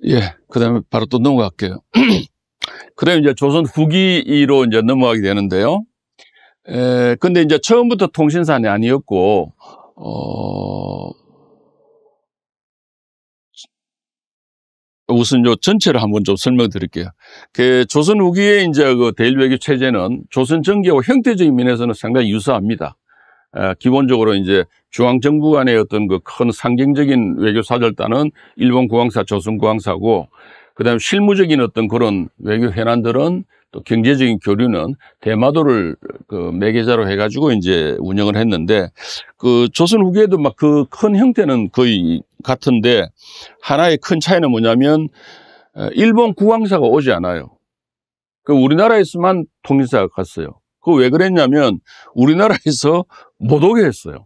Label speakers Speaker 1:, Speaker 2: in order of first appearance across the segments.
Speaker 1: 예, 그 다음에 바로 또 넘어갈게요. 그럼 이제 조선 후기로 이제 넘어가게 되는데요. 근데 이제 처음부터 통신사는 아니었고, 우선 요 전체를 한번 좀 설명드릴게요. 그 조선 후기의 이제 그 대일 외교 체제는 조선 전기와 형태적인 면에서는 상당히 유사합니다. 기본적으로 이제 중앙정부 간의 어떤 그 큰 상징적인 외교 사절단은 일본 국왕사, 조선 국왕사고, 그 다음에 실무적인 어떤 그런 외교 현안들은 또 경제적인 교류는 대마도를 그 매개자로 해가지고 이제 운영을 했는데, 그 조선 후기에도 막 그 큰 형태는 거의 같은데, 하나의 큰 차이는 뭐냐면, 일본 국왕사가 오지 않아요. 그 우리나라에서만 통신사가 갔어요. 그 왜 그랬냐면 우리나라에서 못 오게 했어요.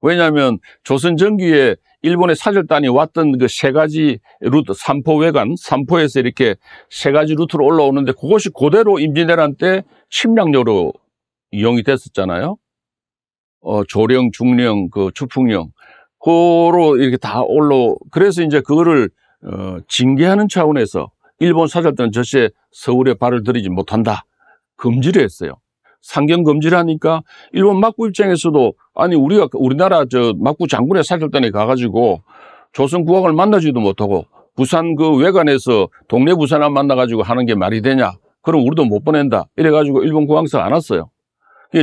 Speaker 1: 왜냐하면 조선 전기에 일본의 사절단이 왔던 그 세 가지 루트, 삼포회관, 삼포에서 이렇게 세 가지 루트로 올라오는데 그것이 그대로 임진왜란 때 침략로로 이용이 됐었잖아요. 조령, 중령, 그 추풍령, 그로 이렇게 다 그래서 이제 그거를 징계하는 차원에서 일본 사절단은 절대 서울에 발을 들이지 못한다. 금지를 했어요. 상경 금지를 하니까 일본 막부 입장에서도 아니 우리나라 저 막부 장군의 사절단에 가가지고 조선 국왕을 만나지도 못하고 부산 그 외관에서 동네 부산을 만나가지고 하는 게 말이 되냐? 그럼 우리도 못 보낸다. 이래가지고 일본 국왕사가 안 왔어요.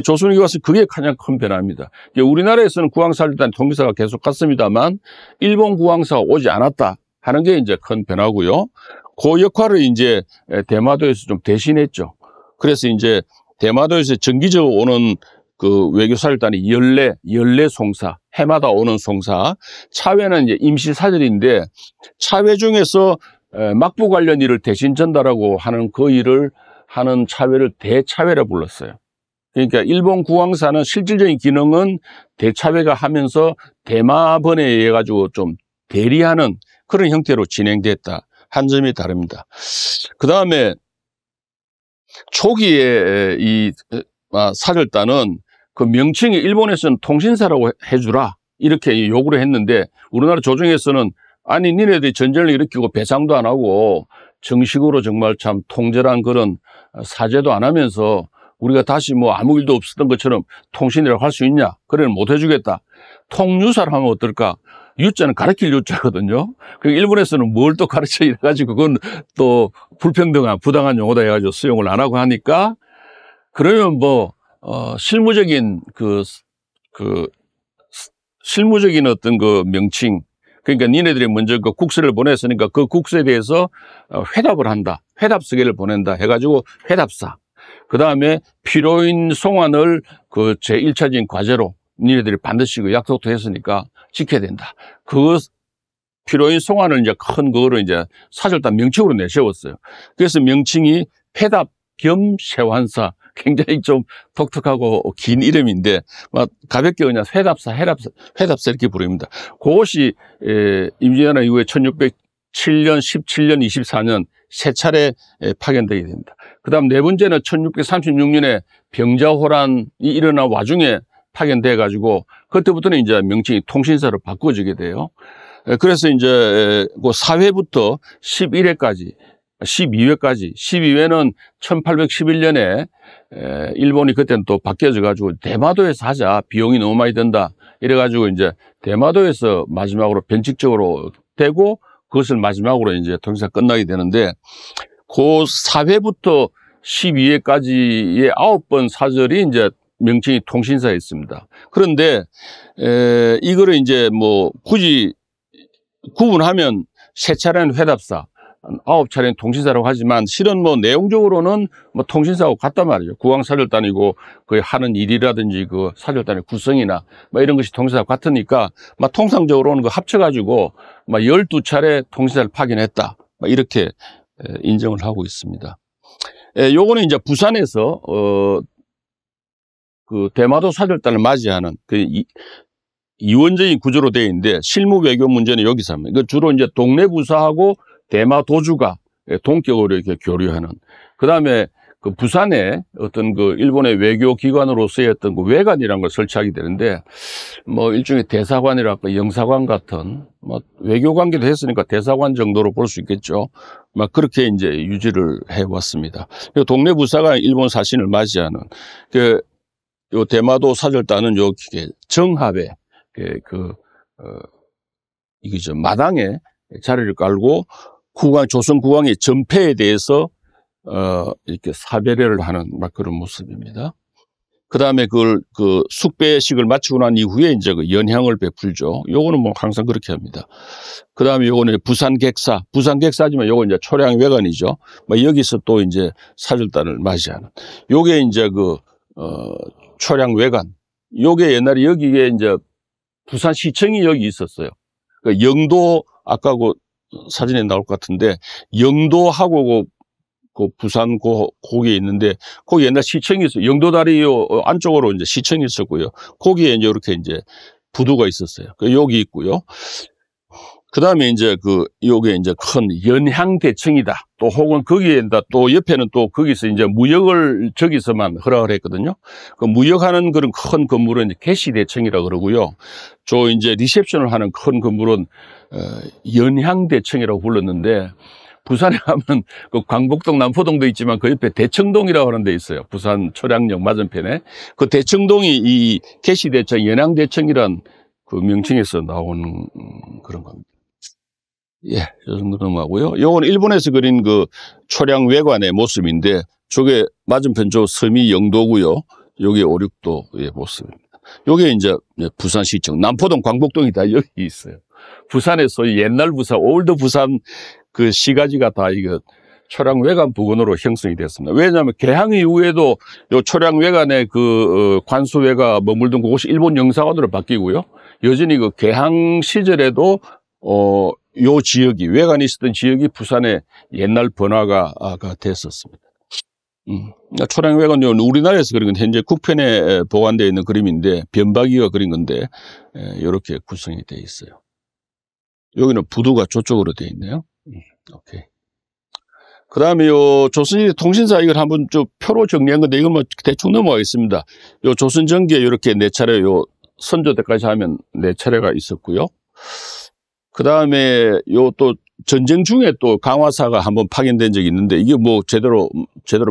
Speaker 1: 조선이 와서 그게 가장 큰 변화입니다. 우리나라에서는 국왕사절단 통기사가 계속 갔습니다만 일본 국왕사가 오지 않았다 하는 게 이제 큰 변화고요. 그 역할을 이제 대마도에서 좀 대신했죠. 그래서 이제 대마도에서 정기적으로 오는 그 외교사절단이 14 송사, 해마다 오는 송사, 차회는 이제 임시사절인데 차회 중에서 막부 관련 일을 대신 전달하고 하는 그 일을 하는 차회를 대차회라 불렀어요. 그러니까 일본 국왕사는 실질적인 기능은 대차회가 하면서 대마번에 의해 가지고 좀 대리하는 그런 형태로 진행됐다. 한 점이 다릅니다. 그 다음에 초기에 이 사절단은 그 명칭이 일본에서는 통신사라고 해주라 이렇게 요구를 했는데 우리나라 조정에서는 아니 니네들이 전쟁을 일으키고 배상도 안 하고 정식으로 정말 참 통제란 그런 사죄도 안 하면서 우리가 다시 뭐 아무 일도 없었던 것처럼 통신이라고 할 수 있냐? 그래는 못 해주겠다. 통유사를 하면 어떨까? 유자는 가르칠 유자거든요. 그 일본에서는 뭘 또 가르쳐 이래가지고 그건 또 불평등한 부당한 용어다 해가지고 수용을 안 하고 하니까 그러면 뭐 실무적인 실무적인 어떤 그 명칭 그러니까 니네들이 먼저 그 국서를 보냈으니까 그 국서에 대해서 회답을 한다. 회답서계를 보낸다 해가지고 회답사. 그 다음에 필요인 송환을 그 제1차적인 과제로 니네들이 반드시 그 약속도 했으니까 지켜야 된다. 그 필요인 송환을 이제 큰 그거를 이제 사절단 명칭으로 내세웠어요. 그래서 명칭이 회답 겸 세환사. 굉장히 좀 독특하고 긴 이름인데, 막 가볍게 그냥 회답사 이렇게 부릅니다. 그것이, 임진왜란 이후에 1607년, 17년, 24년 세 차례 파견되게 됩니다. 그 다음 네 번째는 1636년에 병자호란이 일어난 와중에 파견돼가지고, 그때부터는 이제 명칭이 통신사로 바꿔지게 돼요. 그래서 이제 그 4회부터 11회까지, 12회는 1811년에 일본이 그때는 또 바뀌어져가지고 대마도에서 하자. 비용이 너무 많이 든다. 이래가지고 이제 대마도에서 마지막으로 변칙적으로 되고 그것을 마지막으로 이제 통신사 끝나게 되는데 그 4회부터 12회까지의 9번 사절이 이제 명칭이 통신사에 있습니다. 그런데 이거를 이제 뭐 굳이 구분하면 세 차례는 회답사, 9차례는 통신사라고 하지만 실은 뭐 내용적으로는 뭐 통신사하고 같단 말이죠. 국왕사절단이고 그 하는 일이라든지 그 사절단의 구성이나 뭐 이런 것이 통신사하고 같으니까 막 통상적으로는 그 합쳐가지고 막 12차례 통신사를 파견했다. 막 이렇게 인정을 하고 있습니다. 요거는 이제 부산에서 그 대마도 사절단을 맞이하는 그 이원적인 구조로 되어 있는데 실무 외교 문제는 여기서 합니다. 주로 이제 동네 부사하고 대마도주가 동격으로 이렇게 교류하는. 그 다음에 그 부산에 어떤 그 일본의 외교 기관으로서의 어떤 그 외관이라는 걸 설치하게 되는데, 뭐 일종의 대사관이랄까 영사관 같은, 뭐 외교 관계도 했으니까 대사관 정도로 볼 수 있겠죠. 막 그렇게 이제 유지를 해왔습니다. 동네 부사가 일본 사신을 맞이하는 요 대마도 사절단은 요 정합에 이게 저 마당에 자리를 깔고 조선 국왕의 전패에 대해서 이렇게 사배례를 하는 막 그런 모습입니다. 그 다음에 숙배식을 마치고 난 이후에 이제 그 연향을 베풀죠. 요거는 뭐 항상 그렇게 합니다. 그 다음에 요거는 부산객사지만 요거 이제 초량외관이죠. 뭐 여기서 또 이제 사절단을 맞이하는. 요게 이제 초량외관. 요게 옛날에 여기에 이제 부산시청이 여기 있었어요. 그 영도, 아까 사진에 나올 것 같은데, 영도하고 부산 거기에 있는데, 거기 옛날 시청이 있어요. 영도다리 안쪽으로 이제 시청이 있었고요. 거기에 이제 이렇게 이제 부두가 있었어요. 여기 있고요. 그 다음에 이제 요게 이제 큰 연향대청이다. 또 혹은 거기에 또 옆에는 또 거기서 이제 무역을 저기서만 허락을 했거든요. 그 무역하는 그런 큰 건물은 이제 개시대청이라 그러고요. 이제 리셉션을 하는 큰 건물은 연향대청이라고 불렀는데, 부산에 가면 그 광복동, 남포동도 있지만 그 옆에 대청동이라고 하는 데 있어요. 부산 초량역 맞은편에. 그 대청동이 이 개시대청, 연향대청이란 그 명칭에서 나오는 그런 겁니다. 예, 이 정도 넘어가고요. 요건 일본에서 그린 그 초량외관의 모습인데, 저게 맞은편 섬이 영도고요. 요게 5,6도의 모습입니다. 요게 이제 부산시청, 남포동, 광복동이 다 여기 있어요. 부산에 소위 옛날 부산, 올드 부산 그 시가지가 다 초량외관 부근으로 형성이 됐습니다. 왜냐하면 개항 이후에도 요 초량외관의 관수회가 머물던 곳이 일본 영사관으로 바뀌고요. 여전히 개항 시절에도 요 지역이, 외관이 있었던 지역이 부산의 옛날 번화가 됐었습니다. 초량외관은 우리나라에서 그린 건 현재 국편에 보관되어 있는 그림인데, 변박이가 그린 건데, 이렇게 구성이 되어 있어요. 여기는 부두가 저쪽으로 되어 있네요. 오케이. 그 다음에 조선시대 통신사 이걸 한번 좀 표로 정리한 건데, 이건 뭐 대충 넘어가겠습니다. 조선전기에 이렇게 4차례, 선조 때까지 하면 4차례가 있었고요. 그 다음에 또 전쟁 중에 또 강화사가 한번 파견된 적이 있는데, 이게 뭐 제대로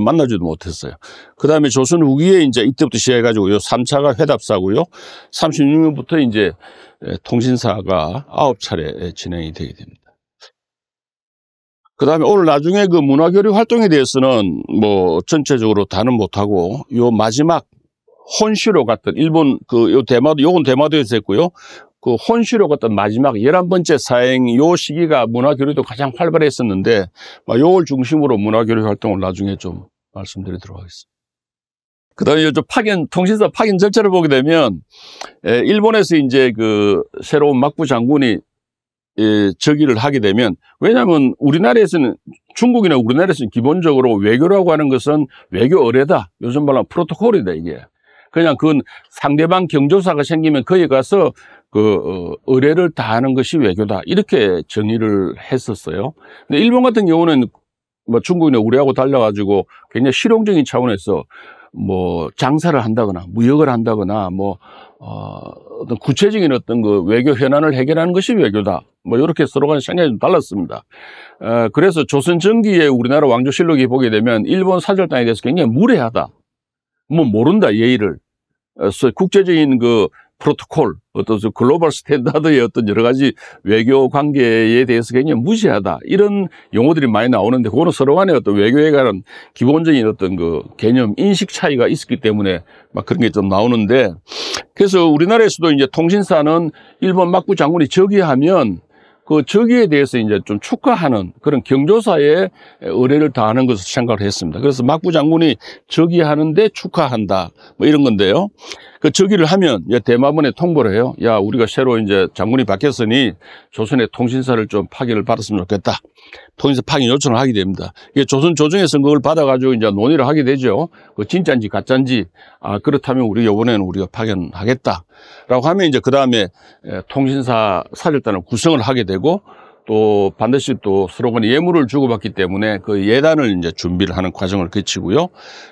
Speaker 1: 만나지도 못했어요. 그 다음에 조선 후기에 이제 이때부터 시작해가지고 3차가 회답사고요. 36년부터 이제 통신사가 9차례 진행이 되게 됩니다. 그 다음에 오늘 나중에 문화교류 활동에 대해서는 뭐 전체적으로 다는 못하고, 요 마지막 혼시로 갔던 일본 요건 대마도에서 했고요. 혼시로 갔던 마지막 11번째 사행 요 시기가 문화교류도 가장 활발했었는데, 요걸 중심으로 문화교류 활동을 나중에 좀 말씀드리도록 하겠습니다. 그 다음에 통신사 파견 절차를 보게 되면, 일본에서 이제 새로운 막부 장군이 즉위를 하게 되면, 왜냐하면 중국이나 우리나라에서는 기본적으로 외교라고 하는 것은 외교 의례다. 요즘 말하면 프로토콜이다, 이게. 그냥 그건 상대방 경조사가 생기면 거기 가서 의례를 다하는 것이 외교다. 이렇게 정의를 했었어요. 근데 일본 같은 경우는 뭐 중국이나 우리하고 달라가지고 굉장히 실용적인 차원에서 뭐 장사를 한다거나 무역을 한다거나 어떤 구체적인 외교 현안을 해결하는 것이 외교다. 뭐 이렇게 서로 간의 생각이 좀 달랐습니다. 그래서 조선 전기에 우리나라 왕조실록이 보게 되면 일본 사절단에 대해서 굉장히 무례하다. 뭐 모른다, 예의를. 국제적인 프로토콜, 어떤 글로벌 스탠다드의 어떤 여러 가지 외교 관계에 대해서 굉장히 무시하다. 이런 용어들이 많이 나오는데, 그거는 서로 간의 어떤 외교에 관한 기본적인 어떤 개념, 인식 차이가 있었기 때문에 막 그런 게 좀 나오는데, 그래서 우리나라에서도 이제 통신사는 일본 막부 장군이 즉위하면 즉위에 대해서 이제 좀 축하하는 그런 경조사의 의례를 다하는 것을 생각을 했습니다. 그래서 막부 장군이 즉위하는데 축하한다. 뭐 이런 건데요. 즉위를 하면 대마분에 통보를 해요. 야, 우리가 새로 이제 장군이 바뀌었으니 조선의 통신사를 좀 파견을 받았으면 좋겠다. 통신사 파견 요청을 하게 됩니다. 이게 조선 조정에서 그걸 받아가지고 이제 논의를 하게 되죠. 진짜인지 가짜인지, 그렇다면 이번에는 우리가 파견하겠다. 라고 하면 이제 그 다음에 통신사 사절단을 구성을 하게 되고, 또 반드시 또 서로 간에 예물을 주고받기 때문에 그 예단을 이제 준비를 하는 과정을 거치고요.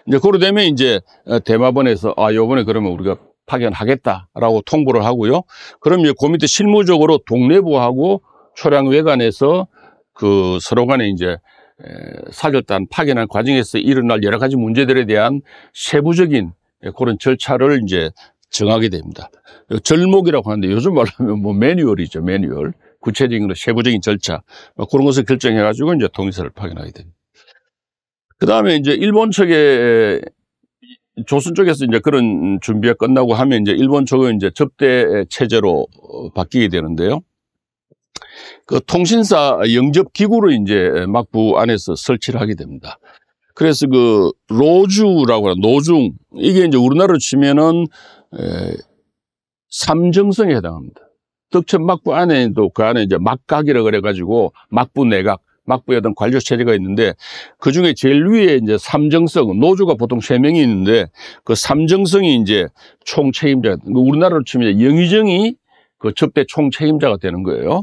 Speaker 1: 이제 그로 되면 이제 대마본에서 요번에 그러면 우리가 파견하겠다라고 통보를 하고요. 그럼 이제 그 밑에 실무적으로 동래부하고 초량외관에서 그 서로 간에 이제 사절단 파견한 과정에서 일어날 여러 가지 문제들에 대한 세부적인 그런 절차를 이제 정하게 됩니다. 절목이라고 하는데 요즘 말로 하면 뭐 매뉴얼이죠, 매뉴얼. 구체적인 세부적인 절차 그런 것을 결정해가지고 이제 통일사를 파견하게 됩니다. 그 다음에 이제 일본 측에 조선 쪽에서 이제 그런 준비가 끝나고 하면 이제 일본 쪽은 이제 접대 체제로 바뀌게 되는데요. 그 통신사 영접 기구를 이제 막부 안에서 설치를 하게 됩니다. 그래서 그 로주라고 하는 노중 이게 이제 우리나라로 치면은 삼정성에 해당합니다. 덕천 막부 안에도 그 안에 이제 막각이라 그래가지고 막부 내각, 막부의 어떤 관료 체제가 있는데 그 중에 제일 위에 이제 삼정성, 노조가 보통 3명이 있는데 그 삼정성이 이제 총책임자, 우리나라로 치면 영의정이 그 접대 총책임자가 되는 거예요.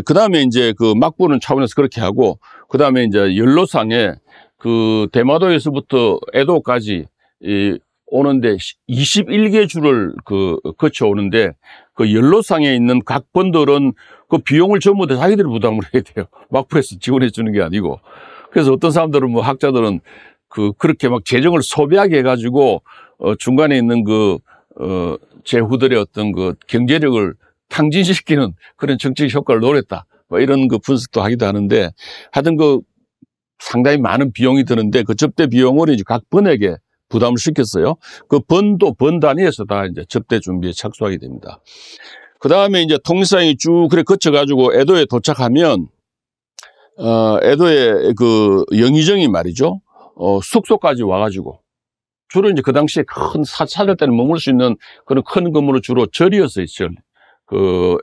Speaker 1: 그 다음에 이제 그 막부는 차원에서 그렇게 하고 그 다음에 이제 연로상에 그 대마도에서부터 에도까지 오는데 21개 주를 거쳐 오는데 그 연로상에 있는 각 번들은 그 비용을 전부 다 자기들이 부담을 해야 돼요. 막부에서 지원해 주는 게 아니고. 그래서 어떤 사람들은 뭐 학자들은 그렇게 막 재정을 소비하게 해가지고 중간에 있는 제후들의 어떤 경제력을 탕진시키는 그런 정책 효과를 노렸다. 뭐 이런 분석도 하기도 하는데 하여튼 상당히 많은 비용이 드는데 그 접대 비용을 이제 각 번에게 부담을 시켰어요. 그 번 단위에서 다 이제 접대 준비에 착수하게 됩니다. 그 다음에 이제 통일상이 쭉 그래 거쳐가지고 에도에 도착하면, 에도의 영의정이 말이죠. 숙소까지 와가지고 주로 이제 그 당시에 큰 사찰 때는 머물 수 있는 그런 큰 건물은 주로 절이었어요, 절.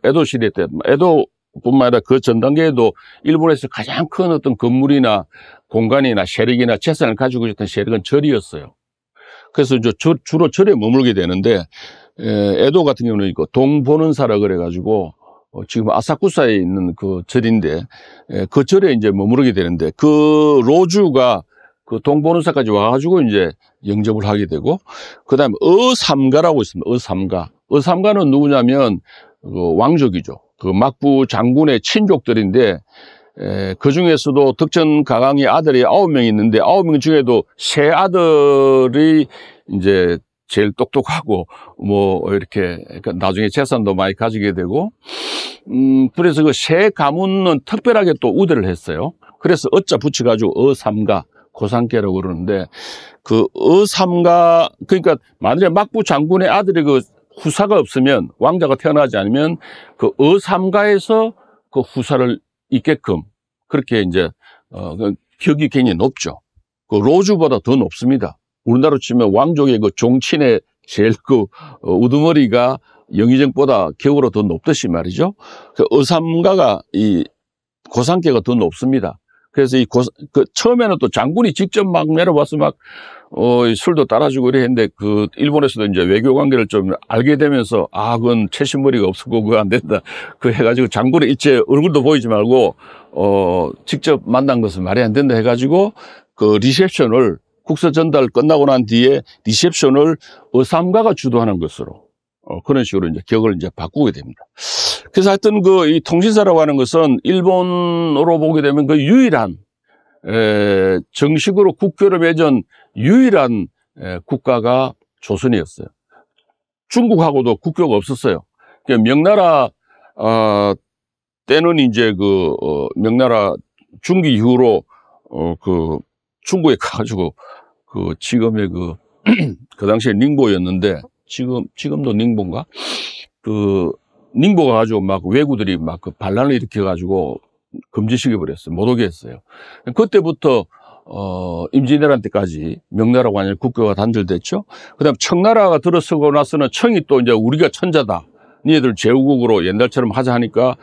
Speaker 1: 에도 시대 때, 에도뿐만 아니라 그 전 단계에도 일본에서 가장 큰 어떤 건물이나 공간이나 세력이나 재산을 가지고 있었던 세력은 절이었어요. 그래서 이제 주로 절에 머물게 되는데, 에도 같은 경우는 이거 동보는사라 그래가지고, 지금 아사쿠사에 있는 그 절인데, 그 절에 이제 머무르게 되는데, 그 로주가 그 동보는사까지 와가지고 이제 영접을 하게 되고, 그 다음에 어삼가라고 있습니다. 어삼가. 어삼가는 누구냐면, 왕족이죠. 그 막부 장군의 친족들인데, 그 중에서도 덕천 가강의 아들이 9명 있는데 9명 중에도 세 아들이 이제 제일 똑똑하고 뭐 이렇게 나중에 재산도 많이 가지게 되고 그래서 그 세 가문은 특별하게 또 우대를 했어요. 그래서 어자 붙여가지고 어삼가 고상계라고 그러는데 그 어삼가 그러니까 만약에 막부 장군의 아들이 그 후사가 없으면 왕자가 태어나지 않으면 그 어삼가에서 그 후사를 있게끔 그렇게 이제 격이 굉장히 높죠. 그 로주보다 더 높습니다. 우리나라로 치면 왕족의 그 종친의 제일 우두머리가 영의정보다 격으로 더 높듯이 말이죠. 그 어삼가가 이 고상계가 더 높습니다. 그래서 처음에는 또 장군이 직접 막 내려와서 막 술도 따라주고 이래 했는데 일본에서도 이제 외교 관계를 좀 알게 되면서 그건 채신머리가 없었고 그거 안 된다. 해가지고 장군의 일체 얼굴도 보이지 말고 직접 만난 것은 말이 안 된다 해가지고 리셉션을 국서 전달 끝나고 난 뒤에 리셉션을 어삼가가 주도하는 것으로 그런 식으로 이제 격을 이제 바꾸게 됩니다. 그래서 하여튼 이 통신사라고 하는 것은 일본으로 보게 되면 유일한 정식으로 국교를 맺은 유일한 국가가 조선이었어요. 중국하고도 국교가 없었어요. 그러니까 명나라 때는 이제 명나라 중기 이후로 중국에 가가지고 지금의 그 당시에 닝보였는데 지금도 닝보인가? 닝보가 가지고 막 왜구들이 막 반란을 일으켜가지고 금지시켜버렸어요. 못 오게 했어요. 그때부터 임진왜란 때까지 명나라가 완전히 국교가 단절됐죠. 그 다음 청나라가 들어서고 나서는 청이 또 이제 우리가 천자다. 니네들 제후국으로 옛날처럼 하자 하니까,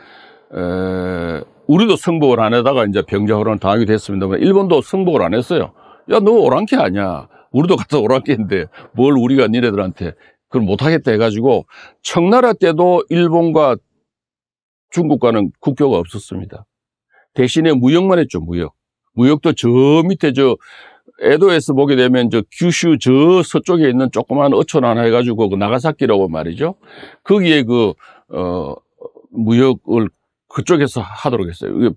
Speaker 1: 우리도 승복을 안 하다가 이제 병자호란을 당하게 됐습니다만, 일본도 승복을 안 했어요. 야, 너 오랑캐 아니야. 우리도 같은 오랑캐인데, 뭘 우리가 니네들한테 그걸 못하겠다 해가지고, 청나라 때도 일본과 중국과는 국교가 없었습니다. 대신에 무역만 했죠, 무역. 무역도 저 밑에 에도에서 보게 되면 규슈 저 서쪽에 있는 조그만 어촌 하나 해가지고 그 나가사키라고 말이죠. 거기에 무역을 그쪽에서 하도록 했어요.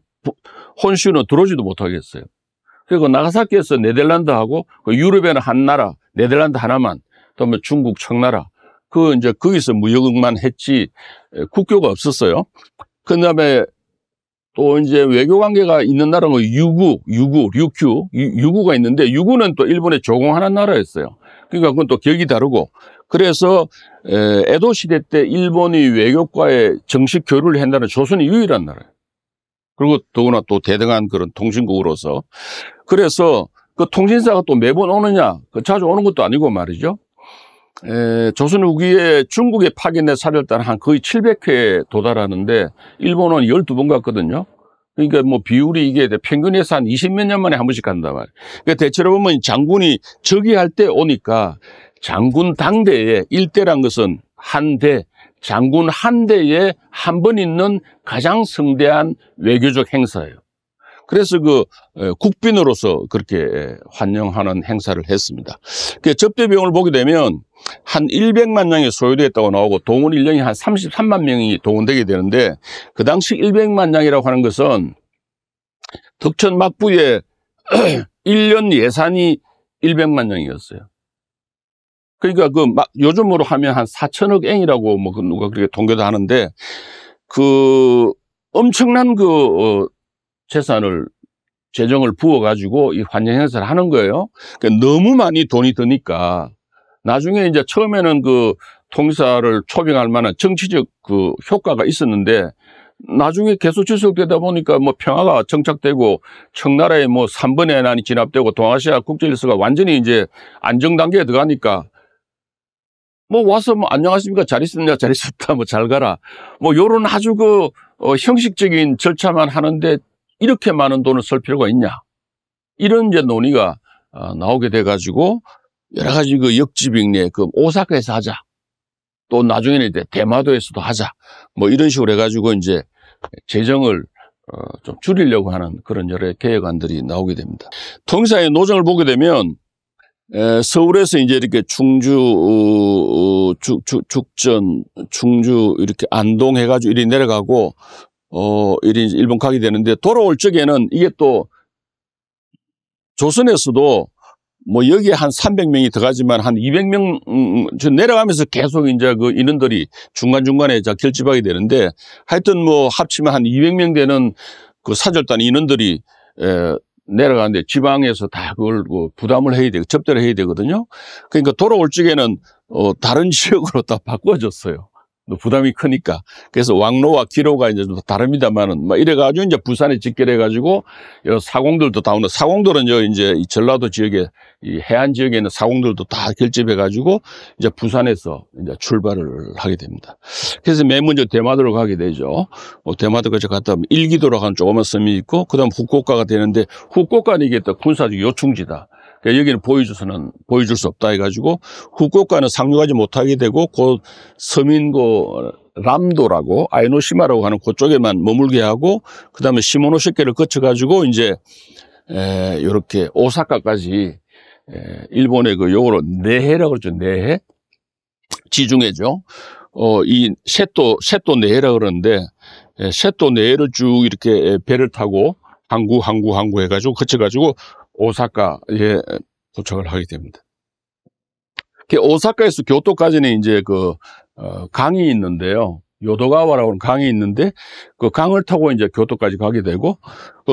Speaker 1: 혼슈는 들어오지도 못하겠어요. 그리고 나가사키에서 네덜란드하고 유럽에는 한 나라, 네덜란드 하나만, 또 뭐 중국, 청나라, 이제 거기서 무역만 했지, 국교가 없었어요. 그 다음에 또 이제 외교 관계가 있는 나라는 유구가 있는데, 유구는 또 일본에 조공하는 나라였어요. 그러니까 그건 또 격이 다르고, 그래서 에도 시대 때 일본이 외교과에 정식 교류를 한다는 조선이 유일한 나라예요. 그리고 더구나 또 대등한 그런 통신국으로서. 그래서 그 통신사가 또 매번 오느냐, 자주 오는 것도 아니고 말이죠. 조선 후기에 중국에 파견된 사절단 한 거의 700회에 도달하는데 일본은 12번 갔거든요. 그러니까 뭐 비율이 이게 평균에서 한 20몇 년 만에 한 번씩 간단 말이에요. 그러니까 대체로 보면 장군이 즉위할 때 오니까 장군 당대에 일대란 것은 한 대, 장군 한 대에 한 번 있는 가장 성대한 외교적 행사예요. 그래서 국빈으로서 그렇게 환영하는 행사를 했습니다. 접대 비용을 보게 되면 한 100만 명이 소요됐다고 나오고 동원 인력이 한 33만 명이 동원되게 되는데 그 당시 100만 명이라고 하는 것은 덕천 막부의 1년 예산이 100만 명이었어요. 그러니까 요즘으로 하면 한 4천억 엔이라고 뭐 누가 그렇게 통계도 하는데 엄청난 재정을 부어가지고 이 환영 행사를 하는 거예요. 그러니까 너무 많이 돈이 드니까 나중에 이제 처음에는 통일사를 초빙할 만한 정치적 효과가 있었는데 나중에 계속 지속되다 보니까 뭐 평화가 정착되고 청나라에 뭐 3번의 난이 진압되고 동아시아 국제질서가 완전히 이제 안정 단계에 들어가니까 뭐 와서 뭐 안녕하십니까 잘 있었냐 잘 있었다 뭐 잘 가라 뭐 요런 아주 형식적인 절차만 하는데 이렇게 많은 돈을 쓸 필요가 있냐 이런 이제 논의가 나오게 돼가지고 여러 가지 역지빙례 오사카에서 하자 또 나중에는 이제 대마도에서도 하자 뭐 이런 식으로 해가지고 이제 재정을 좀 줄이려고 하는 그런 여러 계획안들이 나오게 됩니다. 통일사의 노정을 보게 되면 서울에서 이제 이렇게 죽전, 충주 이렇게 안동 해가지고 이리 내려가고 이리 일본 가게 되는데 돌아올 적에는 이게 또 조선에서도 뭐 여기에 한 300명이 들어가지만 한 200명 내려가면서 계속 이제 인원들이 중간중간에 결집하게 되는데 하여튼 뭐 합치면 한 200명 되는 사절단 인원들이 내려가는데 지방에서 다 그걸 부담을 해야 되고 접대를 해야 되거든요. 그러니까 돌아올 적에는 다른 지역으로 다 바꿔줬어요. 부담이 크니까. 그래서 왕로와 기로가 이제 좀 다릅니다만은, 막 이래가지고 이제 부산에 직결해가지고, 사공들도 다 오는, 사공들은 이제 이 전라도 지역에, 이 해안 지역에 있는 사공들도 다 결집해가지고, 이제 부산에서 이제 출발을 하게 됩니다. 그래서 맨 먼저 대마도로 가게 되죠. 대마도까지 갔다 오면 일기도라고 하는 조그만 섬이 있고, 그 다음 후쿠오카가 되는데, 후쿠오카는 이게 또 군사적 요충지다. 그러니까 여기는 보여줄 수 없다 해가지고, 후쿠오카는 상륙하지 못하게 되고, 서민 람도라고, 아이노시마라고 하는 그쪽에만 머물게 하고, 그 다음에 시모노세케를 거쳐가지고, 이제, 요렇게 오사카까지, 일본의 요거로 내해라고 그러죠. 내해? 지중해죠. 이 세토 내해라고 그러는데, 세토 내해를 쭉 이렇게 배를 타고, 항구 해가지고, 거쳐가지고, 오사카에 도착을 하게 됩니다. 오사카에서 교토까지는 이제 강이 있는데요. 요도가와라고 하는 강이 있는데, 그 강을 타고 이제 교토까지 가게 되고,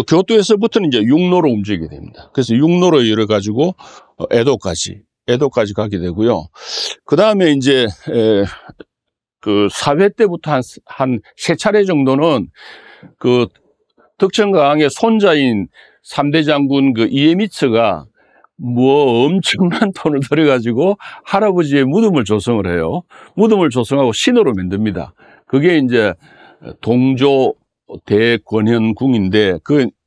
Speaker 1: 교토에서부터는 이제 육로로 움직이게 됩니다. 그래서 육로로 이뤄가지고, 에도까지 가게 되고요. 그 다음에 이제, 4회 때부터 한 3차례 정도는 덕천강의 손자인 3대 장군 이에미츠가 뭐 엄청난 돈을 들여가지고 할아버지의 무덤을 조성을 해요. 무덤을 조성하고 신호로 만듭니다. 그게 이제 동조 대권현궁인데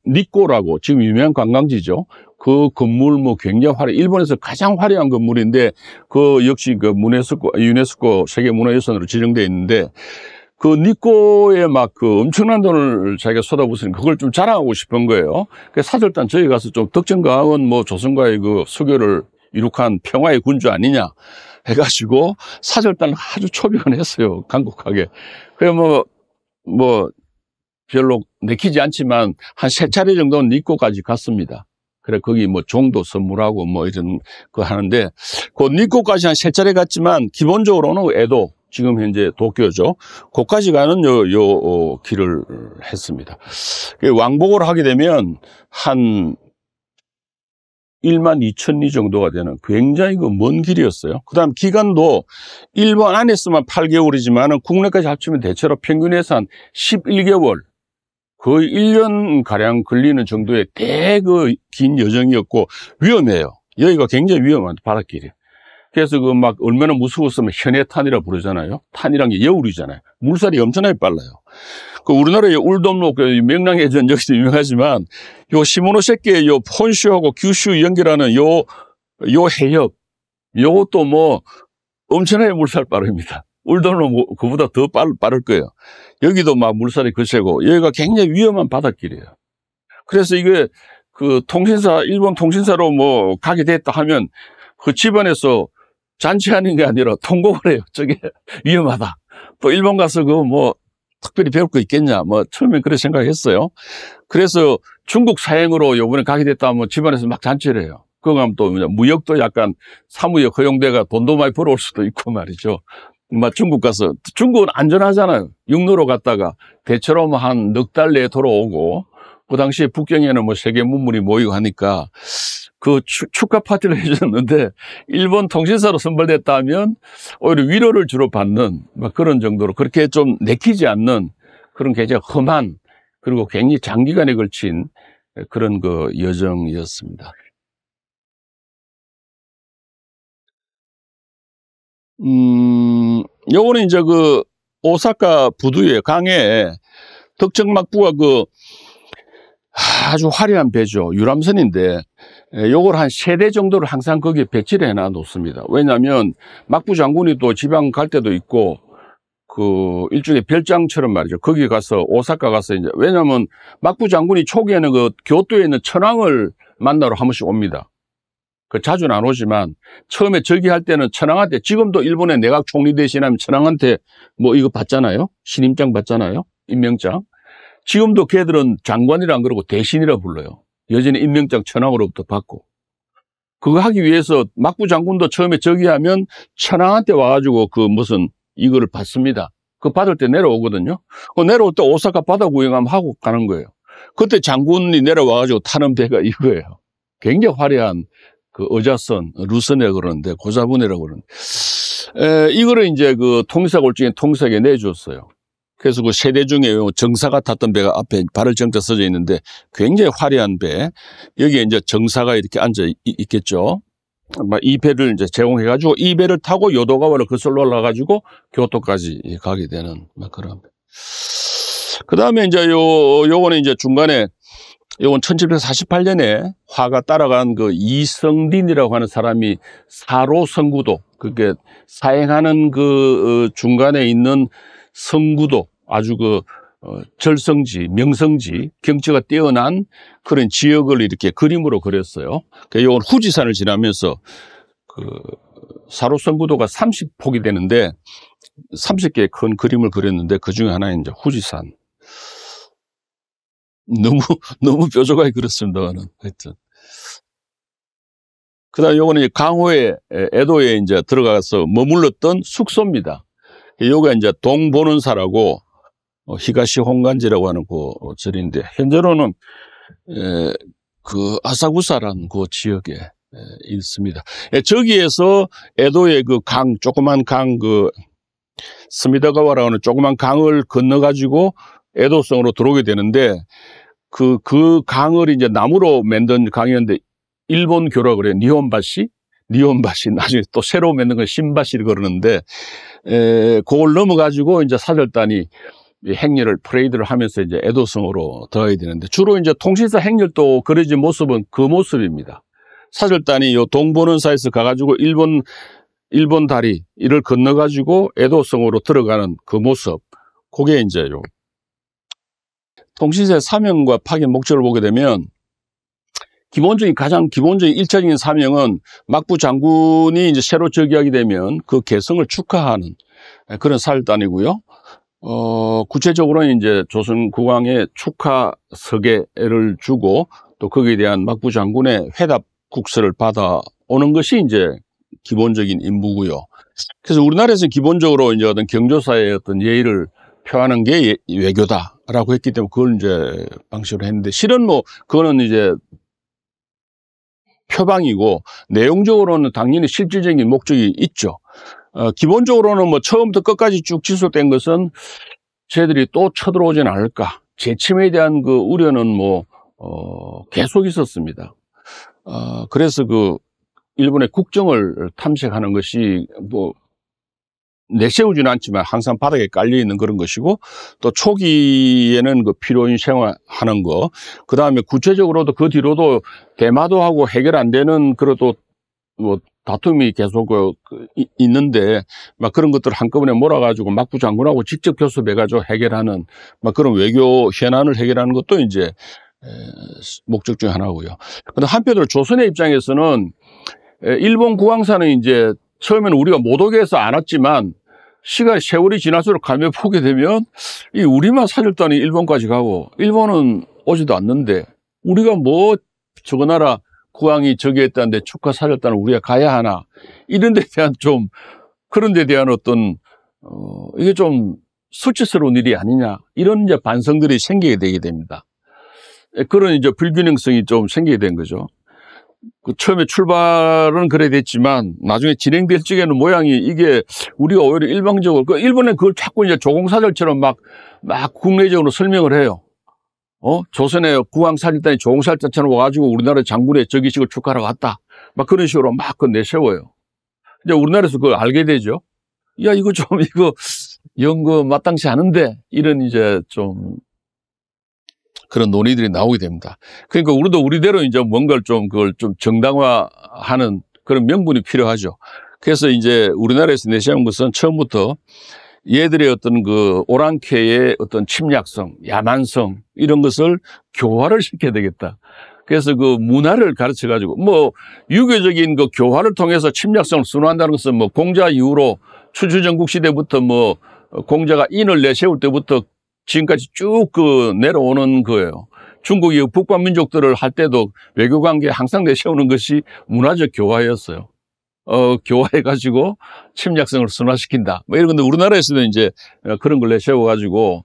Speaker 1: 니꼬라고 지금 유명한 관광지죠. 그 건물 뭐 굉장히 일본에서 가장 화려한 건물인데 역시 유네스코 세계문화유산으로 지정되어 있는데 그 니꼬에 막 그 엄청난 돈을 자기가 쏟아부으니 그걸 좀 자랑하고 싶은 거예요. 그래서 사절단 저기 가서 좀 덕정강은 뭐 조선과의 그 수교를 이룩한 평화의 군주 아니냐 해가지고 사절단을 아주 초빙을 했어요. 강국하게. 그래 뭐 별로 내키지 않지만 한 3차례 정도는 니꼬까지 갔습니다. 그래 거기 뭐 종도 선물하고 뭐 이런 거 하는데 그 니꼬까지 한 3차례 갔지만 기본적으로는 에도 지금 현재 도쿄죠. 거기까지 가는 길을 했습니다. 왕복을 하게 되면 한 1만 2천 리 정도가 되는 굉장히 그 먼 길이었어요. 그 다음 기간도 일본 안에서만 8개월이지만 국내까지 합치면 대체로 평균에서 한 11개월, 거의 1년가량 걸리는 정도의 되게 긴 여정이었고 위험해요. 여기가 굉장히 위험한 바닷길이에요. 그래서 그 막 얼마나 무서웠으면 현해탄이라 부르잖아요. 탄이란 게 여울이잖아요. 물살이 엄청나게 빨라요. 그 우리나라의 울돔로 그 명랑해전 여기서 유명하지만 요 시모노세키의 요 폰슈하고 규슈 연결하는 요 해협 요것도 뭐 엄청나게 물살 빠릅니다. 울돔로 그보다 더 빠를 거예요. 여기도 막 물살이 거세고 여기가 굉장히 위험한 바닷길이에요. 그래서 이게 그 통신사 일본 통신사로 뭐 가게 됐다 하면 그 집안에서 잔치하는 게 아니라 통곡을 해요. 저게 위험하다. 또 일본 가서 그 뭐 특별히 배울 거 있겠냐. 뭐 처음엔 그렇게 생각했어요. 그래서 중국 사행으로 요번에 가게 됐다 하면 집안에서 막 잔치를 해요. 그거 하면 또 무역도 약간 사무역 허용돼가 돈도 많이 벌어올 수도 있고 말이죠. 막 중국 가서 중국은 안전하잖아요. 육로로 갔다가 대체로 뭐 한 넉 달 내에 돌아오고 그 당시에 북경에는 뭐 세계 문물이 모이고 하니까 그 축하 파티를 해줬는데 일본 통신사로 선발됐다 하면 오히려 위로를 주로 받는 막 그런 정도로 그렇게 좀 내키지 않는 그런 굉장히 험한 그리고 굉장히 장기간에 걸친 그런 그 여정이었습니다. 요거는 이제 그 오사카 부두의 강에 덕정막부가 그 아주 화려한 배죠. 유람선인데 요걸 한 3대 정도를 항상 거기에 배치를 해놔 놓습니다. 왜냐하면 막부 장군이 또 지방 갈 때도 있고 그 일종의 별장처럼 말이죠. 거기 가서 오사카 가서 이제 왜냐하면 막부 장군이 초기에는 그 교토에 있는 천황을 만나러 한 번씩 옵니다. 그 자주는 안 오지만 처음에 즉위할 때는 천황한테 지금도 일본의 내각 총리 대신하면 천황한테 뭐 이거 받잖아요. 신임장 받잖아요. 임명장. 지금도 걔들은 장관이라 안 그러고 대신이라 불러요. 여전히 임명장 천황으로부터 받고. 그거 하기 위해서 막부 장군도 처음에 즉위하면 천황한테 와가지고 그 무슨 이거를 받습니다. 그거 받을 때 내려오거든요. 그 내려올 때 오사카 바다 구경하면 하고 가는 거예요. 그때 장군이 내려와가지고 타는 배가 이거예요. 굉장히 화려한 그 어자선, 루선이라고 그러는데 고자분이라고 그러는데 이거를 이제 그 통일사 골증에 통일사에게 내줬어요. 그래서 그 세대 중에 정사가 탔던 배가 앞에 발을 정자 써져 있는데 굉장히 화려한 배. 여기에 이제 정사가 이렇게 앉아 있겠죠. 이 배를 이제 제공해가지고 이 배를 타고 요도가와를 거슬러 올라가지고 교토까지 가게 되는 그런 배. 그 다음에 이제 요거는 이제 중간에 요건 1748년에 화가 따라간 그 이성린이라고 하는 사람이 사로 성구도, 그게 사행하는 그 중간에 있는 성구도 아주 그 절성지, 명성지, 경치가 뛰어난 그런 지역을 이렇게 그림으로 그렸어요. 그러니까 이건 후지산을 지나면서 그 사로 성구도가 30폭이 되는데 30개의 큰 그림을 그렸는데 그 중에 하나는 이제 후지산. 너무 뾰족하게 그렸습니다만은 하여튼. 그 다음에 요거는 강호에, 에도에 이제 들어가서 머물렀던 숙소입니다. 요가 이제 동보는사라고 히가시 홍간지라고 하는 그 절인데, 현재로는, 그 아사쿠사라는 그 지역에 있습니다. 저기에서 에도의 그 강, 조그만 강, 그 스미다가와라고 하는 조그만 강을 건너가지고 에도성으로 들어오게 되는데, 그 강을 이제 나무로 만든 강이었는데, 일본교라고 그래요. 니혼바시, 나중에 또 새로 만든 건 신바시를 그러는데, 그걸 넘어가지고 이제 사절단이 행렬을, 프레이드를 하면서 이제 에도성으로 들어가야 되는데, 주로 이제 통신사 행렬도 그려진 모습은 그 모습입니다. 사절단이 요 동보는사에서 가가지고 일본 다리, 이를 건너가지고 에도성으로 들어가는 그 모습, 그게 이제요. 통신사의 사명과 파견 목적을 보게 되면 가장 기본적인 1차적인 사명은 막부 장군이 이제 새로 즉위하게 되면 그 개성을 축하하는 그런 사절단이고요. 구체적으로는 이제 조선 국왕의 축하 서계를 주고 또 거기에 대한 막부 장군의 회답 국서를 받아오는 것이 이제 기본적인 임무고요. 그래서 우리나라에서 기본적으로 이제 어떤 경조사의 어떤 예의를 표하는 게 외교다라고 했기 때문에 그걸 이제 방식으로 했는데 실은 뭐 그거는 이제 표방이고 내용적으로는 당연히 실질적인 목적이 있죠. 기본적으로는 뭐 처음부터 끝까지 쭉 지속된 것은 쟤들이 또 쳐들어오진 않을까. 재침에 대한 그 우려는 계속 있었습니다. 그래서 그 일본의 국정을 탐색하는 것이 내세우지는 않지만 항상 바닥에 깔려있는 그런 것이고 또 초기에는 그 필요인 생활하는 거 그 다음에 구체적으로도 그 뒤로도 대마도 하고 해결 안 되는 그래도 다툼이 계속 있는데 막 그런 것들을 한꺼번에 몰아가지고 막부 장군하고 직접 교섭해가지고 해결하는 막 그런 외교 현안을 해결하는 것도 이제 목적 중 하나고요. 근데 한편으로 조선의 입장에서는 일본 국왕사는 이제 처음에는 우리가 못 오게 해서 안 왔지만 세월이 지날수록 가면 보게 되면 이 우리만 사절단이 일본까지 가고 일본은 오지도 않는데 우리가 저거 나라 국왕이 저기 했다는데 축하 사절단을 우리가 가야 하나 이런 데 대한 좀 그런 데 대한 어떤 이게 좀 수치스러운 일이 아니냐 이런 이제 반성들이 생기게 되게 됩니다. 그런 이제 불균형성이 좀 생기게 된 거죠. 처음에 출발은 그래 됐지만 나중에 진행될 적에는 모양이 이게 우리가 오히려 일방적으로 일본은 그걸 자꾸 이제 조공사절처럼 막 국내적으로 설명을 해요. 조선의 국왕사절단이 조공사절처럼 와가지고 우리나라 장군의 즉위식을 축하하러 왔다. 막 그런 식으로 막 내세워요. 이제 우리나라에서 그걸 알게 되죠. 야 이거 연거 마땅치 않은데 이런 이제 좀 그런 논의들이 나오게 됩니다. 그러니까 우리도 우리대로 이제 뭔가를 그걸 좀 정당화하는 그런 명분이 필요하죠. 그래서 이제 우리나라에서 내세운 것은 처음부터 얘들의 어떤 그 오랑캐의 어떤 침략성, 야만성 이런 것을 교화를 시켜야 되겠다. 그래서 그 문화를 가르쳐 가지고 유교적인 그 교화를 통해서 침략성을 순화한다는 것은 공자 이후로 추주전국 시대부터 공자가 인을 내세울 때부터 지금까지 쭉 내려오는 거예요. 중국이 북방민족들을 할 때도 외교관계에 항상 내세우는 것이 문화적 교화였어요. 교화해가지고 침략성을 순화시킨다. 이런 건데 우리나라에서도 이제 그런 걸 내세워가지고,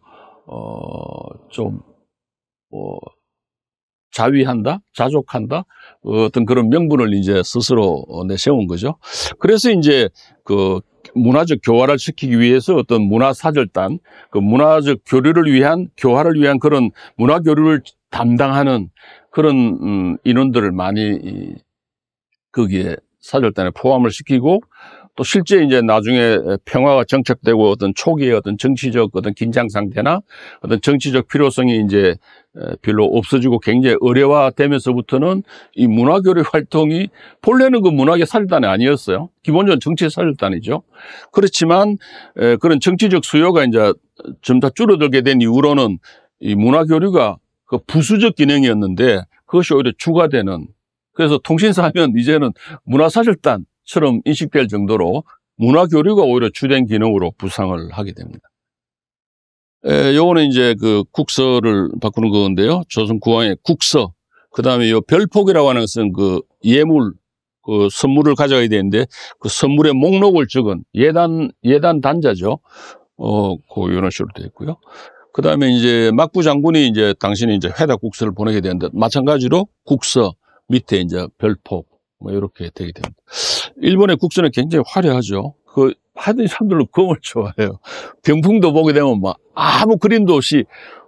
Speaker 1: 자위한다? 자족한다? 어떤 그런 명분을 이제 스스로 내세운 거죠. 그래서 이제 문화적 교화를 시키기 위해서 어떤 문화사절단, 문화적 교류를 위한, 교화를 위한 그런 문화 교류를 담당하는 그런 인원들을 많이 거기에 사절단에 포함을 시키고 또 실제 이제 나중에 평화가 정착되고 어떤 초기에 어떤 정치적 어떤 긴장 상태나 어떤 정치적 필요성이 이제 별로 없어지고 굉장히 의례화되면서부터는 이 문화교류 활동이 본래는 그 문화계 사절단이 아니었어요. 기본적으로 정치 사절단이죠. 그렇지만 그런 정치적 수요가 이제 점차 줄어들게 된 이후로는 이 문화교류가 그 부수적 기능이었는데 그것이 오히려 주가 되는 그래서 통신사 하면 이제는 문화사절단처럼 인식될 정도로 문화교류가 오히려 주된 기능으로 부상을 하게 됩니다. 요거는 이제 그 국서를 바꾸는 건데요. 조선 국왕의 국서. 그 다음에 요 별폭이라고 하는 것은 그 예물, 그 선물을 가져가야 되는데 그 선물의 목록을 적은 예단 단자죠. 이런 식으로 되어 있고요. 그 다음에 이제 막부 장군이 이제 당신이 이제 회답 국서를 보내게 되는데 마찬가지로 국서 밑에 이제 별폭 이렇게 되게 됩니다. 일본의 국서는 굉장히 화려하죠. 하여튼 사람들은 검을 좋아해요. 병풍도 보게 되면 아무 그림도 없이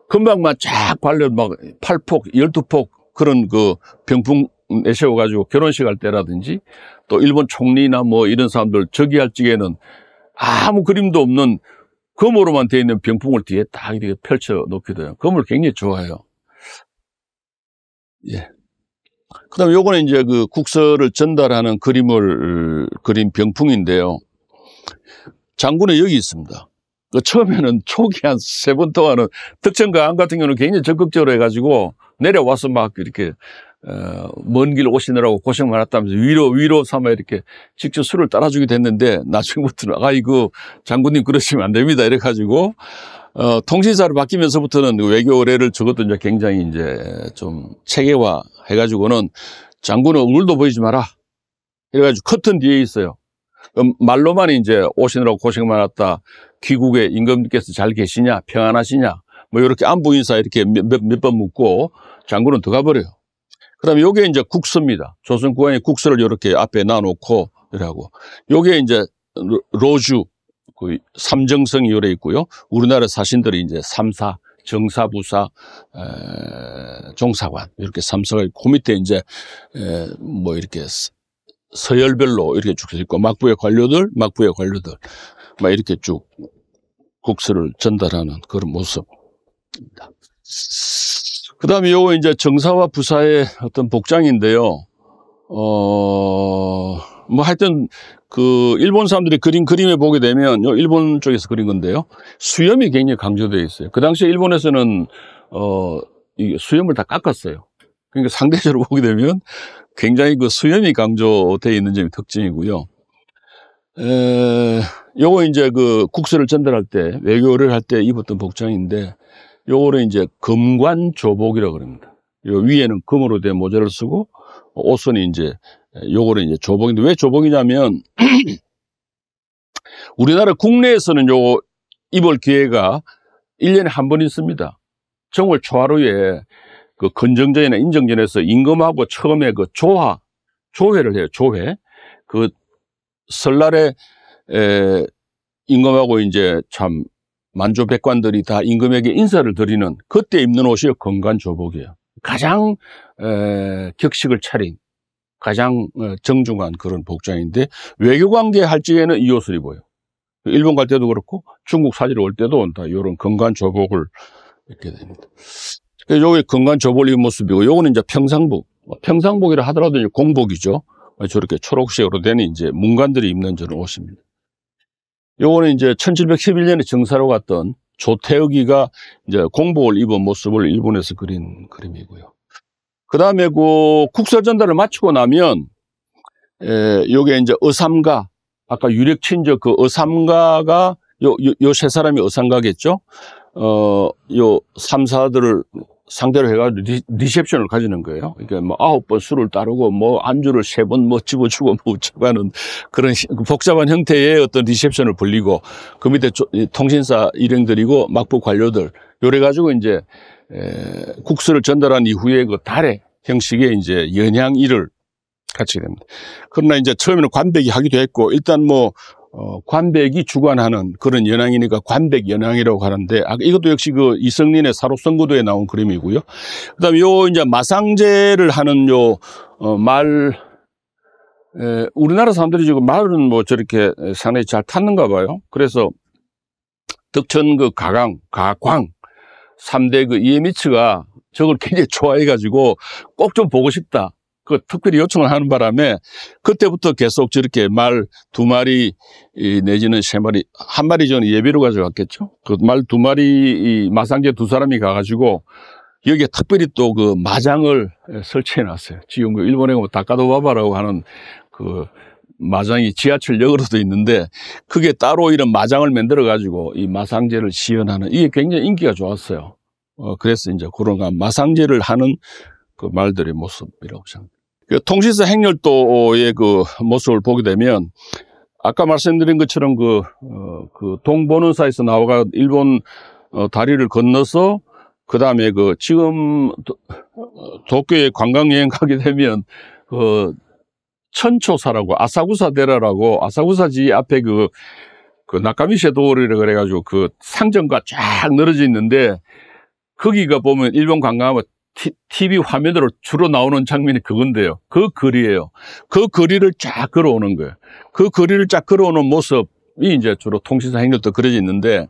Speaker 1: 금방만 쫙 발려 8폭, 12폭 그런 그 병풍 내세워가지고 결혼식 할 때라든지 또 일본 총리나 이런 사람들 저기할 적에는 아무 그림도 없는 검으로만 되어 있는 병풍을 뒤에 딱 이렇게 펼쳐 놓기도 해요. 검을 굉장히 좋아해요. 예. 그 다음에 요거는 이제 그 국서를 전달하는 그린 병풍인데요. 장군은 여기 있습니다. 그 처음에는 초기 한 3번 동안은 덕천강 같은 경우는 굉장히 적극적으로 해가지고 내려와서 막 이렇게 먼 길 오시느라고 고생 많았다면서 위로 삼아 이렇게 직접 술을 따라주게 됐는데 나중부터는 아이고 장군님 그러시면 안 됩니다 이래가지고 통신사를 바뀌면서부터는 외교 의뢰를 적어도 이제 굉장히 이제 좀 체계화 해가지고는 장군은 얼굴도 보이지 마라 이래가지고 커튼 뒤에 있어요. 말로만 이제 오시느라고 고생 많았다. 귀국에 임금님께서 잘 계시냐, 평안하시냐, 뭐 이렇게 안부 인사 이렇게 몇 번 묻고 장군은 들어가버려요. 그 다음에 요게 이제 국서입니다. 조선 국왕의 국서를 이렇게 앞에 놔놓고 이러고. 요게 이제 로주, 그 삼정성이 요래 있고요. 우리나라 사신들이 이제 삼사, 정사, 부사, 종사관 이렇게 삼사가 있고 그 밑에 이제 뭐 이렇게 서열별로 이렇게 쭉 있고 막부의 관료들 막 이렇게 쭉 국서를 전달하는 그런 모습입니다. 그 다음에 요거 이제 정사와 부사의 어떤 복장인데요. 뭐 하여튼 그 일본 사람들이 그린 그림에 보게 되면 요 일본 쪽에서 그린 건데요. 수염이 굉장히 강조되어 있어요. 그 당시에 일본에서는 이 수염을 다 깎았어요. 그러니까 상대적으로 보게 되면 굉장히 그 수염이 강조되어 있는 점이 특징이고요. 요거 이제 그 국서를 전달할 때, 외교를 할 때 입었던 복장인데, 요거를 이제 금관조복이라고 그럽니다. 요 위에는 금으로 된 모자를 쓰고, 옷은 이제, 요거를 이제 조복인데, 왜 조복이냐면, 우리나라 국내에서는 요거 입을 기회가 1년에 한 번 있습니다. 정월 초하루에 그 건정전이나 인정전에서 임금하고 처음에 그 조회를 해요. 조회. 그 설날에 임금하고 이제 참 만조백관들이 다 임금에게 인사를 드리는 그때 입는 옷이 건관조복이에요. 가장 격식을 차린 가장 정중한 그런 복장인데 외교관계 할 적에는 이 옷을 입어요. 일본 갈 때도 그렇고 중국 사지로 올 때도 다 이런 건관조복을 입게 됩니다. 요게 건관조복을 입은 모습이고 요거는 이제 평상복. 평상복이라 하더라도 이제 공복이죠. 저렇게 초록색으로 된 이제 문관들이 입는 저런 옷입니다. 요거는 이제 1711년에 정사로 갔던 조태욱이가 이제 공복을 입은 모습을 일본에서 그린 그림이고요. 그 다음에 그 국서 전달을 마치고 나면, 요게 이제 어삼가, 아까 유력친적 그 어삼가가, 요 세 사람이 어삼가겠죠? 요 삼사들을 상대로 해가지고 리셉션을 가지는 거예요. 그러니까 뭐 9번 술을 따르고 뭐 안주를 3번 뭐 집어주고 뭐 어쩌고 하는 그런 복잡한 형태의 어떤 리셉션을 불리고 그 밑에 통신사 일행들이고 막부 관료들 요래가지고 이제 국서를 전달한 이후에 그 달의 형식의 이제 연향일을 갖추게 됩니다. 그러나 이제 처음에는 관백이 하기도 했고 일단 뭐 관백이 주관하는 그런 연항이니까 관백 연항이라고 하는데, 이것도 역시 그 이성린의 사록선구도에 나온 그림이고요. 그 다음에 요 이제 마상제를 하는 우리나라 사람들이 지금 말은 뭐 저렇게 상당히 잘 탔는가 봐요. 그래서 덕천 그 가광 3대 그 이에미츠가 저걸 굉장히 좋아해가지고 꼭 좀 보고 싶다. 그 특별히 요청을 하는 바람에 그때부터 계속 저렇게 말 2마리 내지는 3마리, 1마리 저는 예비로 가져갔겠죠. 그 말 2마리 마상제 2사람이 가가지고 여기에 특별히 또 그 마장을 설치해 놨어요. 지금 그 일본에 가면 다카도바바라고 하는 그 마장이 지하철역으로도 있는데 그게 따로 이런 마장을 만들어 가지고 이 마상제를 시연하는 이게 굉장히 인기가 좋았어요. 그래서 이제 그런 마상제를 하는 그 말들의 모습이라고 생각합니다. 그 통신사 행렬도의 그 모습을 보게 되면 아까 말씀드린 것처럼 그 동보는사에서 나와가 일본 다리를 건너서 그 다음에 그 지금 도쿄에 관광여행 가게 되면 그 천초사라고 아사구사 데라라고 아사구사지 앞에 그 나카미시에 도리라 그래가지고 그 상점가 쫙 늘어져 있는데 거기가 보면 일본 관광하면 TV 화면으로 주로 나오는 장면이 그건데요. 그 거리예요. 그 거리를 쫙 걸어오는 거예요. 그 거리를 쫙 걸어오는 모습이 이제 주로 통신사 행렬도 그려져 있는데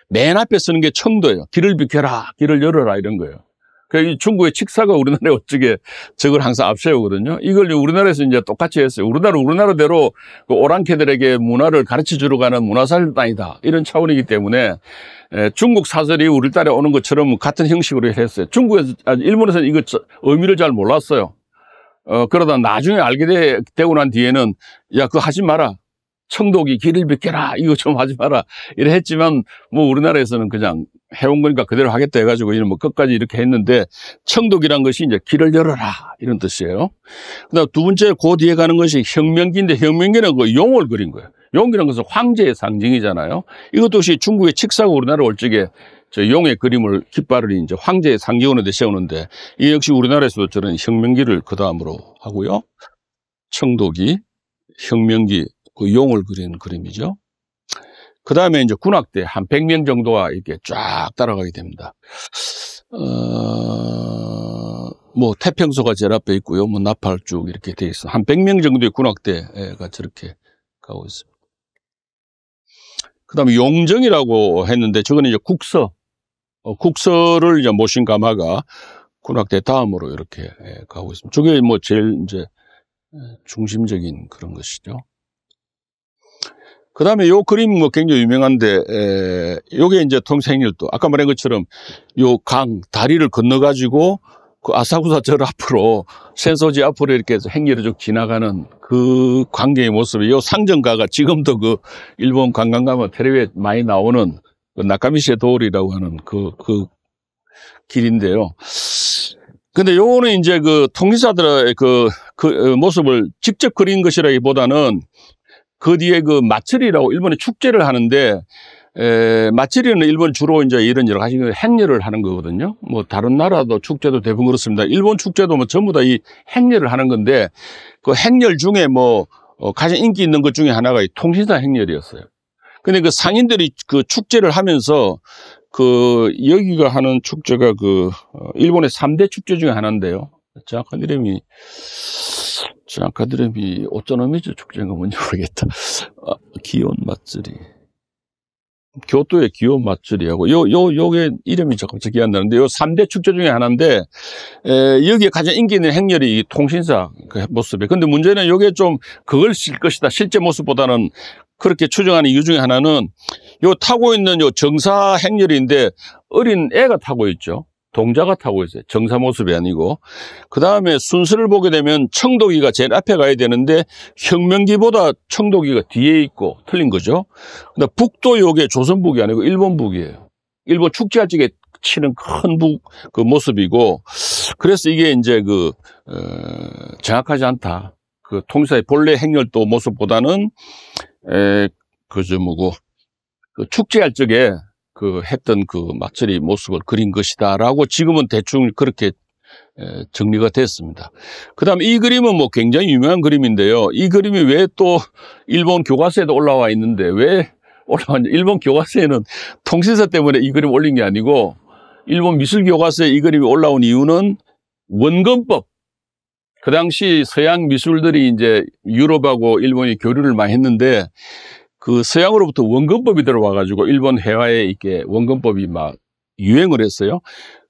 Speaker 1: 맨 앞에 쓰는 게 청도예요. 길을 비켜라, 길을 열어라 이런 거예요. 그 중국의 칙사가 우리나라에 어떻게 저걸 항상 앞세우거든요. 이걸 우리나라에서 이제 똑같이 했어요. 우리나라대로 그 오랑캐들에게 문화를 가르쳐 주러 가는 문화사절단이다. 이런 차원이기 때문에 중국 사설이 우리 딸에 오는 것처럼 같은 형식으로 했어요. 일본에서는 이거 의미를 잘 몰랐어요. 그러다 나중에 알게 되고 난 뒤에는 야, 그거 하지 마라. 청독이 길을 비켜라. 이거 좀 하지 마라. 이래 했지만 뭐 우리나라에서는 그냥 해온 거니까 그대로 하겠다 해가지고 이런 뭐 끝까지 이렇게 했는데 청독이란 것이 이제 길을 열어라. 이런 뜻이에요. 그다음 두 번째 그 뒤에 가는 것이 혁명기인데 혁명기는 그 용을 그린 거예요. 용이라는 것은 황제의 상징이잖아요. 이것도 역시 중국의 칙사가 우리나라 올 적에 저 용의 그림을 깃발을 이제 황제의 상징으로 내세우는데 이 역시 우리나라에서도 저런 혁명기를 그 다음으로 하고요. 청독이 혁명기 그 용을 그리는 그림이죠. 그 다음에 이제 군악대 한 100명 정도가 이렇게 쫙 따라가게 됩니다. 뭐 태평소가 제일 앞에 있고요. 뭐 나팔 쭉 이렇게 돼 있어. 한 100명 정도의 군악대가 저렇게 가고 있습니다. 그 다음에 용정이라고 했는데 저거는 이제 국서를 이제 모신 가마가 군악대 다음으로 이렇게 가고 있습니다. 저게 뭐 제일 이제 중심적인 그런 것이죠. 그 다음에 요 그림 뭐 굉장히 유명한데, 요게 이제 통생일도, 아까 말한 것처럼 요 다리를 건너가지고 그 아사쿠사 절 앞으로, 센소지 앞으로 이렇게 해서 행렬을 쭉 지나가는 그 광경의 모습이 요 상정가가 지금도 그 일본 관광 가면 텔레비에 많이 나오는 그 나카미시의 도리라고 하는 그 길인데요. 근데 요거는 이제 그 통일사들의 그 모습을 직접 그린 것이라기보다는 그 뒤에 그 마츠리라고 일본의 축제를 하는데, 마츠리는 일본 주로 이제 이런 여러 가지 행렬을 하는 거거든요. 뭐 다른 나라도 축제도 대부분 그렇습니다. 일본 축제도 뭐 전부 다 이 행렬을 하는 건데, 그 행렬 중에 뭐 가장 인기 있는 것 중에 하나가 이 통신사 행렬이었어요. 근데 그 상인들이 그 축제를 하면서 그 여기가 하는 축제가 그 일본의 3대 축제 중에 하나인데요. 정확한 이름이 어쩌노미즈 축제인가 뭔지 모르겠다. 기온 마츠리. 교토의 기온 마츠리하고 요게 이름이 조금 기억 안 나는데 요 3대 축제 중에 하나인데 여기에 가장 인기 있는 행렬이 이 통신사 그 모습이에요. 근데 문제는 요게 좀 그걸 쓸 것이다. 실제 모습보다는 그렇게 추정하는 이유 중에 하나는 요 타고 있는 요 정사 행렬인데 어린 애가 타고 있죠. 동자가 타고 있어요. 정사 모습이 아니고. 그 다음에 순서를 보게 되면 청도기가 제일 앞에 가야 되는데 혁명기보다 청도기가 뒤에 있고 틀린 거죠. 근데 북도 요게 조선북이 아니고 일본북이에요. 일본 축제할 적에 치는 큰 북 그 모습이고, 그래서 이게 이제 정확하지 않다. 그 통일사의 본래 행렬도 모습보다는 그 축제할 적에 했던 그 마츠리 모습을 그린 것이다라고 지금은 대충 그렇게 정리가 됐습니다. 그 다음에 이 그림은 뭐 굉장히 유명한 그림인데요. 이 그림이 왜 또 일본 교과서에도 올라와 있는데 왜 올라왔냐. 일본 교과서에는 통신사 때문에 이 그림 올린 게 아니고 일본 미술 교과서에 이 그림이 올라온 이유는 원근법. 그 당시 서양 미술들이 이제 유럽하고 일본이 교류를 많이 했는데 그 서양으로부터 원근법이 들어와가지고 일본 회화에 이렇게 원근법이 막 유행을 했어요.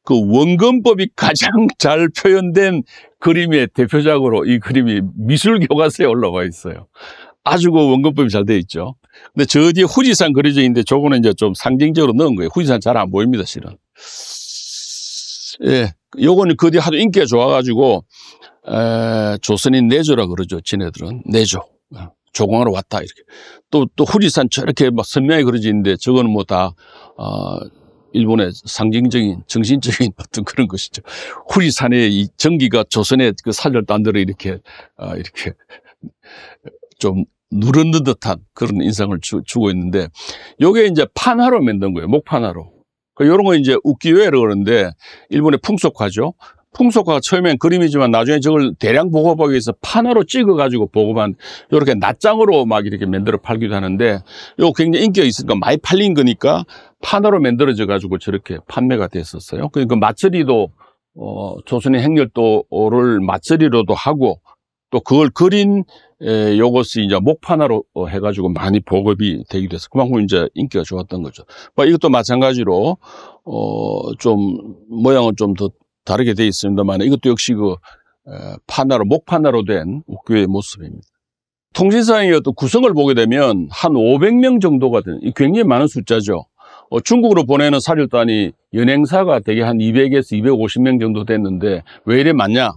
Speaker 1: 그 원근법이 가장 잘 표현된 그림의 대표작으로 이 그림이 미술 교과서에 올라와 있어요. 아주 그 원근법이 잘 되어 있죠. 근데 저 뒤에 후지산 그려져 있는데 저거는 이제 좀 상징적으로 넣은 거예요. 후지산 잘 안 보입니다, 실은. 예, 요거는 그 뒤에 하도 인기가 좋아가지고 조선인 내조라 그러죠. 지네들은 내조. 조공하러 왔다 이렇게. 또 후지산 저렇게 막 선명하게 그려져 있는데 저거는 뭐 다 일본의 상징적인 정신적인 어떤 그런 것이죠. 후지산의 이 전기가 조선의 그 사절단들을 이렇게 좀 누르는 듯한 그런 인상을 주고 있는데, 요게 이제 판화로 만든 거예요. 목판화로. 요런 거 이제 우키요에라고 그러는데 일본의 풍속화죠. 풍속화가 처음엔 그림이지만 나중에 저걸 대량 보급하기 위해서 판화로 찍어가지고 보급한 요렇게 낱장으로 막 이렇게 만들어 팔기도 하는데, 요 굉장히 인기가 있으니까 많이 팔린 거니까 판화로 만들어져가지고 저렇게 판매가 됐었어요. 그러니까 마츠리도, 조선의 행렬도를 마츠리로도 하고 또 그걸 그린 요것이 이제 목판화로 해가지고 많이 보급이 되기도 해서 그만큼 이제 인기가 좋았던 거죠. 이것도 마찬가지로, 좀 모양은 좀 더 다르게 되어 있습니다만 이것도 역시 목판화로 된 옥교의 모습입니다. 통신사의 어떤 구성을 보게 되면 한 500명 정도가 되는 굉장히 많은 숫자죠. 중국으로 보내는 사절단이 연행사가 되게 한 200에서 250명 정도 됐는데 왜 이래 많냐?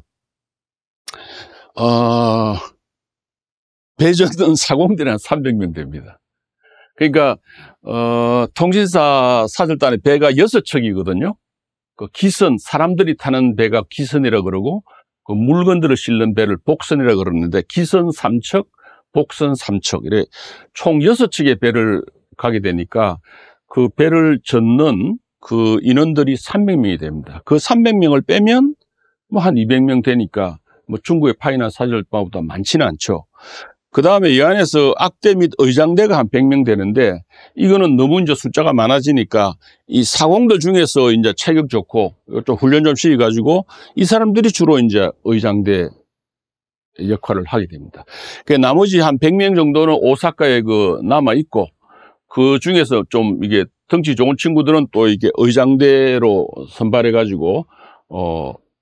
Speaker 1: 배전은 사공들이 한 300명 됩니다. 그러니까 통신사 사절단의 배가 6척이거든요. 그 기선, 사람들이 타는 배가 기선이라 그러고 그 물건들을 실는 배를 복선이라 그러는데 기선 3척, 복선 3척 이래 총 6척의 배를 가게 되니까 그 배를 젓는 그 인원들이 300명이 됩니다. 그 300명을 빼면 뭐 한 200명 되니까 뭐 중국의 파이나 사절단보다 많지는 않죠. 그 다음에 이 안에서 악대 및 의장대가 한 100명 되는데 이거는 너무 이제 숫자가 많아지니까 이 사공들 중에서 이제 체격 좋고 좀 훈련 좀 시켜가지고 이 사람들이 주로 이제 의장대 역할을 하게 됩니다. 그 나머지 한 100명 정도는 오사카에 남아 있고 그 중에서 좀 이게 덩치 좋은 친구들은 또 이게 의장대로 선발해가지고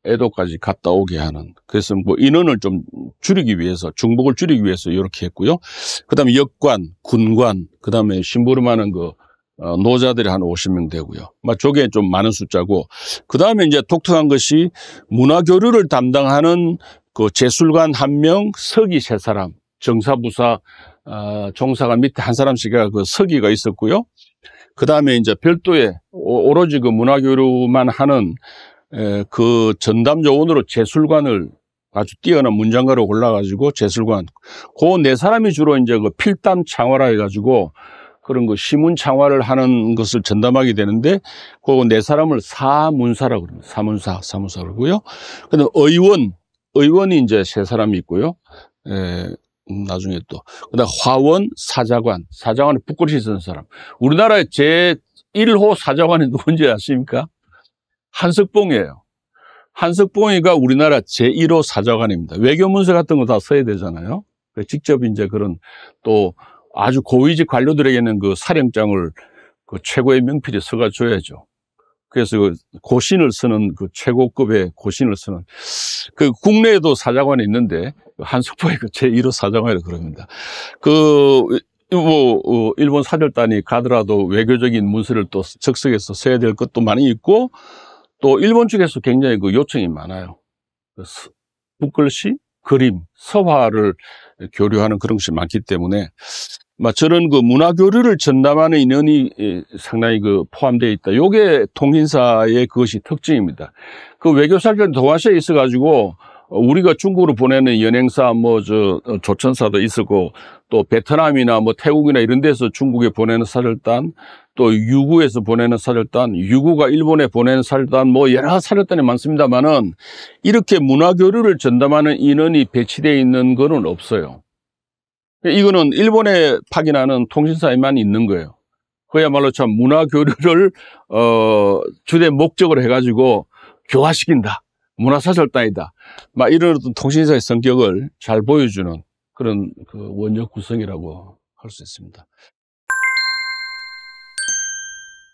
Speaker 1: 에도까지 갔다 오게 하는. 그래서 뭐 인원을 좀 줄이기 위해서, 중복을 줄이기 위해서 이렇게 했고요. 그 다음에 역관, 군관, 그 다음에 심부름하는 노자들이 한 50명 되고요. 저게 좀 많은 숫자고. 그 다음에 이제 독특한 것이 문화교류를 담당하는 그 제술관 1명, 서기 3사람, 정사부사, 종사관 밑에 한 사람씩 그 서기가 있었고요. 그 다음에 이제 별도의 오로지 그 문화교류만 하는 그 전담 요원으로 제술관을 아주 뛰어난 문장가로 골라가지고 제술관. 그 4사람이 주로 이제 그 필담 창화라 해가지고 그런 그 시문 창화를 하는 것을 전담하게 되는데 그 4사람을 사문사라고 그럽니다. 사문사 그러고요. 그 다음에 의원이 이제 3사람이 있고요. 나중에 또. 그 다음에 화원, 사자관에 붓글씨 쓰는 사람. 우리나라의 제1호 사자관이 누군지 아십니까? 한석봉이에요. 한석봉이가 우리나라 제1호 사자관입니다. 외교문서 같은 거 다 써야 되잖아요. 직접 이제 그런 또 아주 고위직 관료들에게는 그 사령장을 그 최고의 명필이 써가 줘야죠. 그래서 그 고신을 쓰는 그 최고급의 고신을 쓰는 그 국내에도 사자관이 있는데 한석봉이 그 제1호 사자관이라고 그럽니다. 일본 사절단이 가더라도 외교적인 문서를 또 적석해서 써야 될 것도 많이 있고 또 일본 측에서 굉장히 그 요청이 많아요. 붓글씨, 그림, 서화를 교류하는 그런 것이 많기 때문에 저런 그 문화교류를 전담하는 인원이 상당히 포함되어 있다. 요게 통신사의 그것이 특징입니다. 그 외교사절 동아시아에 있어가지고 우리가 중국으로 보내는 연행사 조천사도 있었고 또 베트남이나 태국이나 이런 데서 중국에 보내는 사절단 또 유구에서 보내는 사절단, 유구가 일본에 보내는 사절단 여러 사절단이 많습니다만은 이렇게 문화교류를 전담하는 인원이 배치되어 있는 거는 없어요. 이거는 일본에 파견하는 통신사에만 있는 거예요. 그야말로 참 문화교류를 주된 목적으로 해가지고 교화시킨다. 문화사절단이다. 이런 어떤 통신사의 성격을 잘 보여주는 그런 원역 구성이라고 할 수 있습니다.